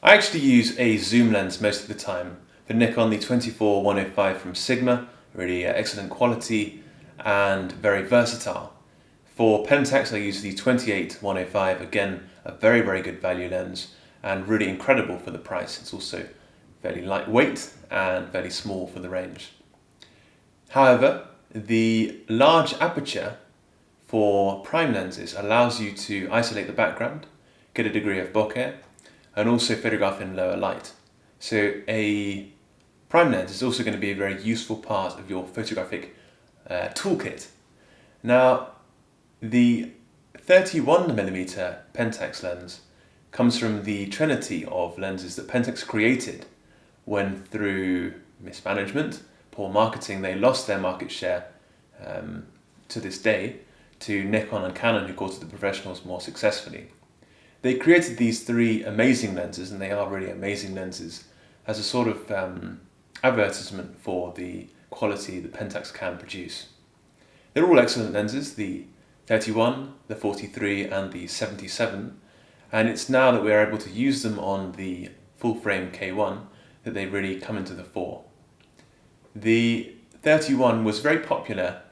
I actually use a zoom lens most of the time. For Nikon, the 24-105 from Sigma, really excellent quality and very versatile. For Pentax, I use the 28-105, again a very, very good value lens and really incredible for the price. It's also fairly lightweight and fairly small for the range. However, the large aperture for prime lenses allows you to isolate the background, get a degree of bokeh, and also photograph in lower light. So a prime lens is also going to be a very useful part of your photographic toolkit. Now, the 31mm Pentax lens comes from the trinity of lenses that Pentax created when, through mismanagement, poor marketing, they lost their market share to this day to Nikon and Canon, who caught the professionals more successfully. They created these three amazing lenses, and they are really amazing lenses, as a sort of advertisement for the quality that Pentax can produce. They're all excellent lenses, the 31, the 43 and the 77, and it's now that we're able to use them on the full-frame K1 that they really come into the fore. The 31 is very popular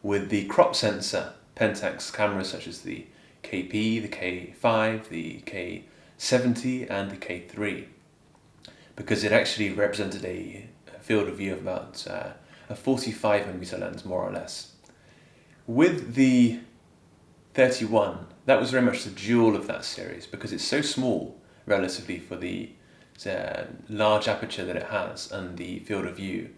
with the crop sensor Pentax cameras such as the KP, the K5, the K70 and the K3, because it actually represented a field of view of about a 45mm lens, more or less. With the 31, that was very much the jewel of that series, because it's so small relatively for the large aperture that it has and the field of view,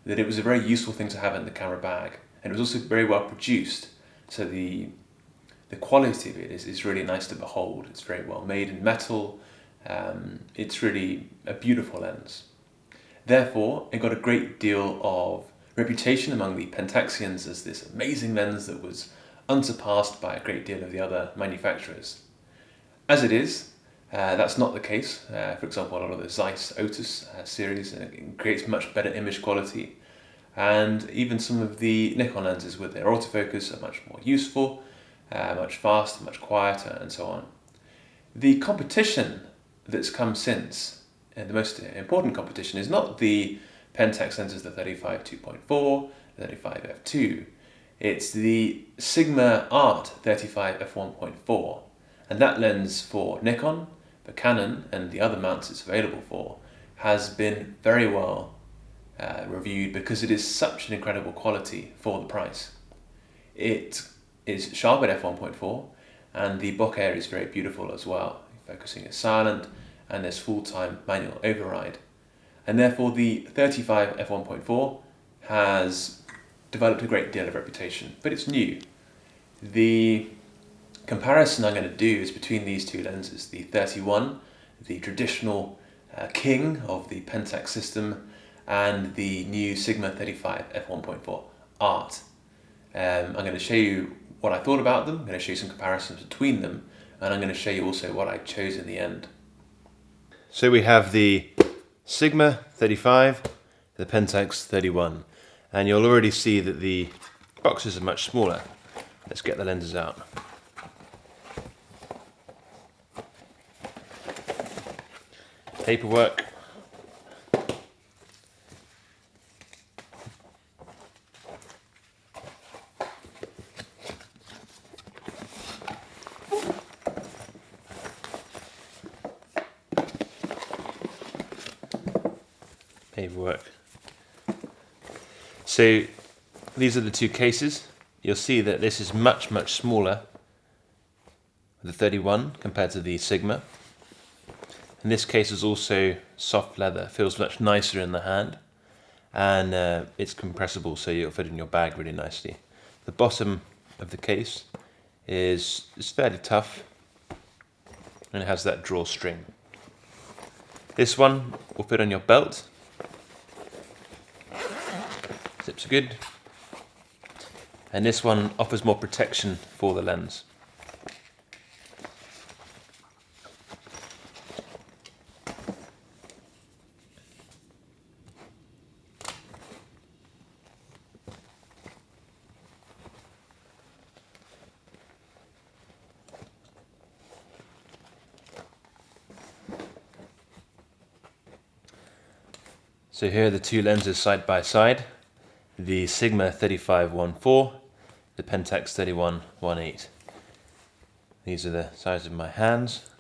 that it was a very useful thing to have in the camera bag. And it was also very well produced, so the quality of it is really nice to behold. It's very well made in metal. It's really a beautiful lens. Therefore, it got a great deal of reputation among the Pentaxians as this amazing lens that was unsurpassed by a great deal of the other manufacturers. As it is, that's not the case. For example, a lot of the Zeiss Otus series creates much better image quality, and even some of the Nikon lenses with their autofocus are much more useful, much faster, much quieter, and so on. The competition that's come since, and the most important competition, is not the Pentax lenses, the 35 2.4, the 35 f2. It's the Sigma Art 35 f1.4, and that lens for Nikon, for Canon, and the other mounts it's available for, has been very well reviewed because it is such an incredible quality for the price. It is sharp at f1.4, and the bokeh is very beautiful as well. Focusing is silent, and there's full-time manual override. And therefore the 35 f1.4 has developed a great deal of reputation, but it's new. The comparison I'm going to do is between these two lenses, the 31, the traditional king of the Pentax system, and the new Sigma 35 f1.4 Art. I'm going to show you what I thought about them, I'm going to show you some comparisons between them, and I'm going to show you also what I chose in the end. So we have the Sigma 35, the Pentax 31, and you'll already see that the boxes are much smaller. Let's get the lenses out. Paperwork. Paperwork. So these are the two cases. You'll see that this is much smaller, the 31 compared to the Sigma. And this case is also soft leather, feels much nicer in the hand, and it's compressible, so you'll fit in your bag really nicely. The bottom of the case is fairly tough, and it has that drawstring. This one will fit on your belt. Zips are good. And this one offers more protection for the lens. So here are the two lenses side by side, the Sigma 35-1.4, the Pentax 31-1.8. These are the size of my hands.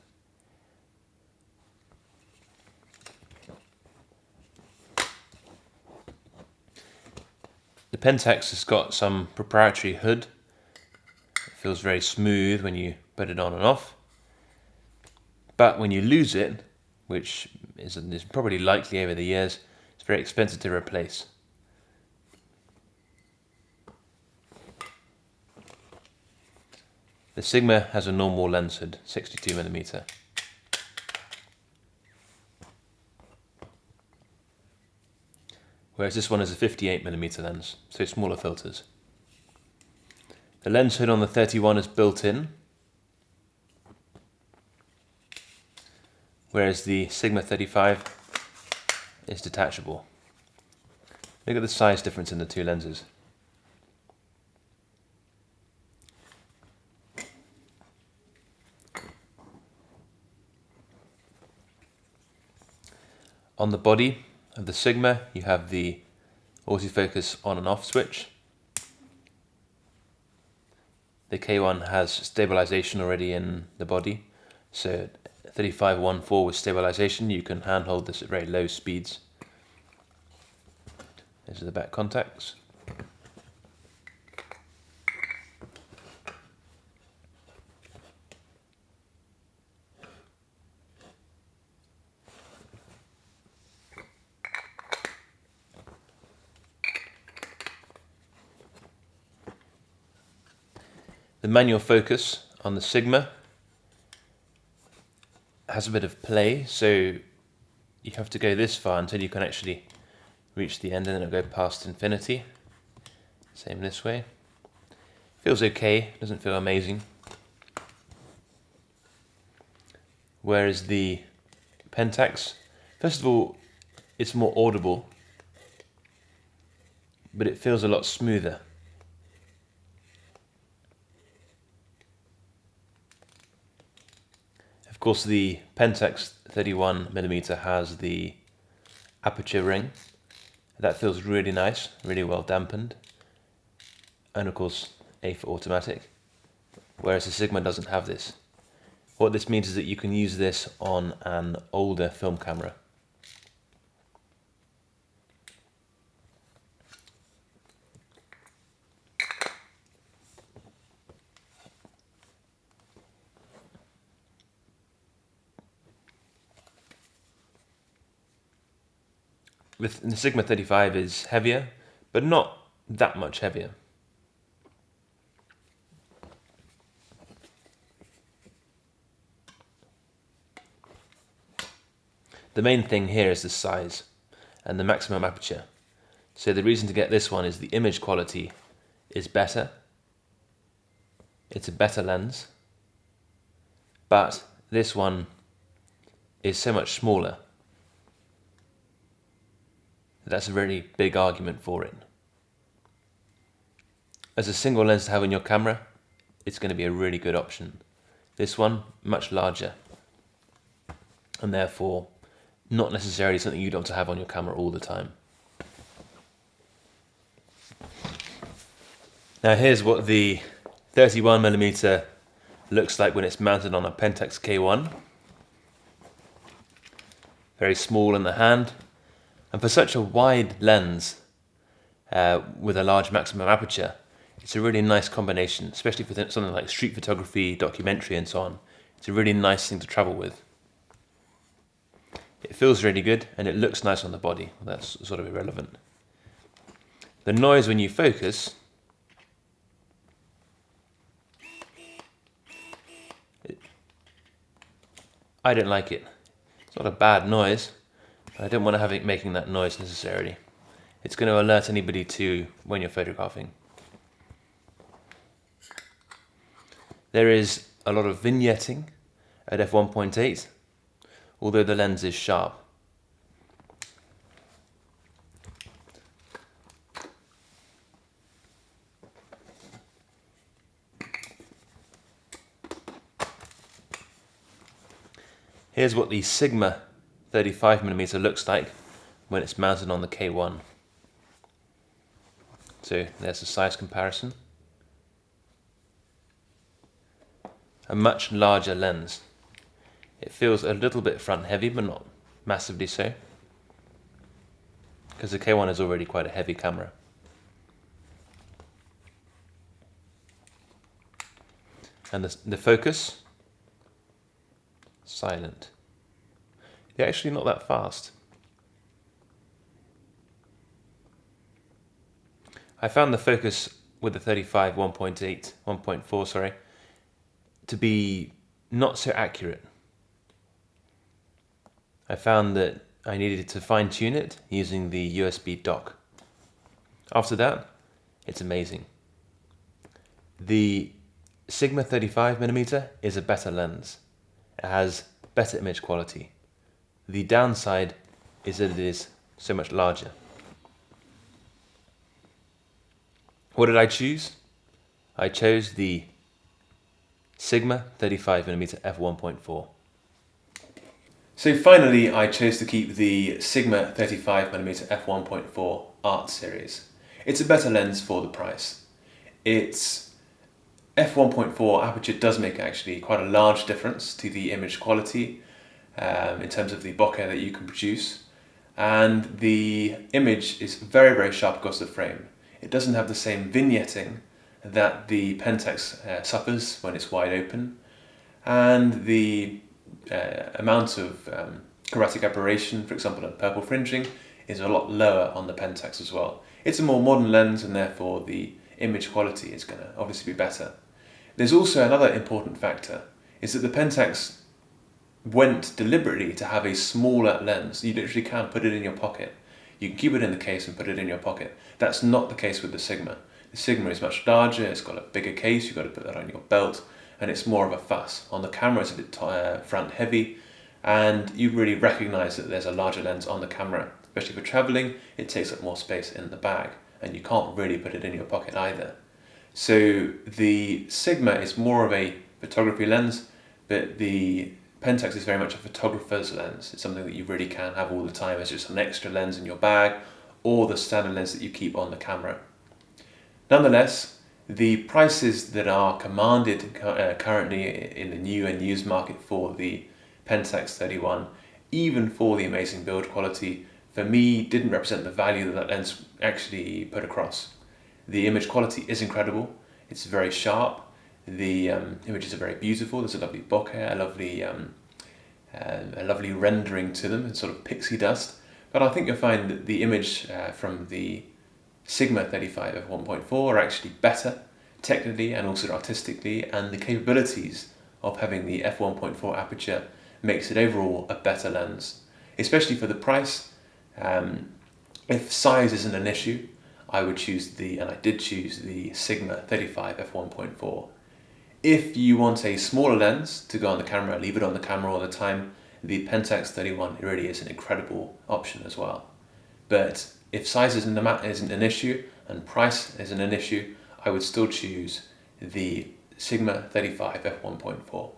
The Pentax has got some proprietary hood. It feels very smooth when you put it on and off. But when you lose it, which is probably likely over the years, it's very expensive to replace. The Sigma has a normal lens hood, 62mm. Whereas this one is a 58mm lens, so smaller filters. The lens hood on the 31 is built in, whereas the Sigma 35 is detachable. Look at the size difference in the two lenses. On the body of the Sigma, you have the autofocus on and off switch. The K1 has stabilization already in the body, so 35-1.4 with stabilization, you can handhold this at very low speeds. These are the back contacts. The manual focus on the Sigma has a bit of play, so you have to go this far until you can actually reach the end, and then it'll go past infinity. Same this way. Feels okay, doesn't feel amazing. Whereas the Pentax, first of all, it's more audible, but it feels a lot smoother. Of course, the Pentax 31mm has the Aperture ring. That feels really nice, really well dampened. And of course, A for automatic. Whereas the Sigma doesn't have this. What this means is that you can use this on an older film camera. The Sigma 35 is heavier, but not that much heavier. The main thing here is the size and the maximum aperture. So the reason to get this one is the image quality is better. It's a better lens, but this one is so much smaller. That's a really big argument for it. As a single lens to have in your camera, it's going to be a really good option. This one, much larger, and therefore not necessarily something you'd want to have on your camera all the time. Now here's what the 31mm looks like when it's mounted on a Pentax K1. Very small in the hand. And for such a wide lens with a large maximum aperture, it's a really nice combination, especially for something like street photography, documentary and so on. It's a really nice thing to travel with. It feels really good and it looks nice on the body. That's sort of irrelevant. The noise when you focus, I don't like it. It's not a bad noise. I don't want to have it making that noise necessarily. It's going to alert anybody to when you're photographing. There is a lot of vignetting at f1.8, although the lens is sharp. Here's what the Sigma 35mm looks like when it's mounted on the K1. So there's a size comparison. A much larger lens. It feels a little bit front heavy, but not massively so, because the K1 is already quite a heavy camera. And the focus, silent. They're actually not that fast. I found the focus with the 35 1.4, sorry, to be not so accurate. I found that I needed to fine tune it using the USB dock. After that, it's amazing. The Sigma 35mm is a better lens. It has better image quality. The downside is that it is so much larger. What did I choose? I chose the Sigma 35mm f1.4. So finally, I chose to keep the Sigma 35mm f1.4 Art series. It's a better lens for the price. Its f1.4 aperture does make actually quite a large difference to the image quality in terms of the bokeh that you can produce, and the image is very, very sharp across the frame. It doesn't have the same vignetting that the Pentax suffers when it's wide open, and the amount of chromatic aberration, for example at purple fringing, is a lot lower on the Pentax as well. It's a more modern lens, and therefore the image quality is going to obviously be better. There's also another important factor, is that the Pentax went deliberately to have a smaller lens. You literally can put it in your pocket. You can keep it in the case and put it in your pocket. That's not the case with the Sigma. The Sigma is much larger, it's got a bigger case, you've got to put that on your belt, and it's more of a fuss. On the camera it's a bit front heavy, and you really recognise that there's a larger lens on the camera. Especially for travelling, it takes up more space in the bag, and you can't really put it in your pocket either. So the Sigma is more of a photography lens, but the Pentax is very much a photographer's lens. It's something that you really can have all the time as just an extra lens in your bag, or the standard lens that you keep on the camera. Nonetheless, the prices that are commanded currently in the new and used market for the Pentax 31, even for the amazing build quality, for me didn't represent the value that that lens actually put across. The image quality is incredible, it's very sharp, the images are very beautiful, there's a lovely bokeh, a lovely rendering to them, it's sort of pixie dust, but I think you'll find that the image from the Sigma 35 f1.4 are actually better technically and also artistically, and the capabilities of having the f1.4 aperture makes it overall a better lens, especially for the price. If size isn't an issue, I would choose and I did choose the Sigma 35 f1.4. If you want a smaller lens to go on the camera, leave it on the camera all the time, the Pentax 31 really is an incredible option as well. But if size isn't an issue and price isn't an issue, I would still choose the Sigma 35 f1.4.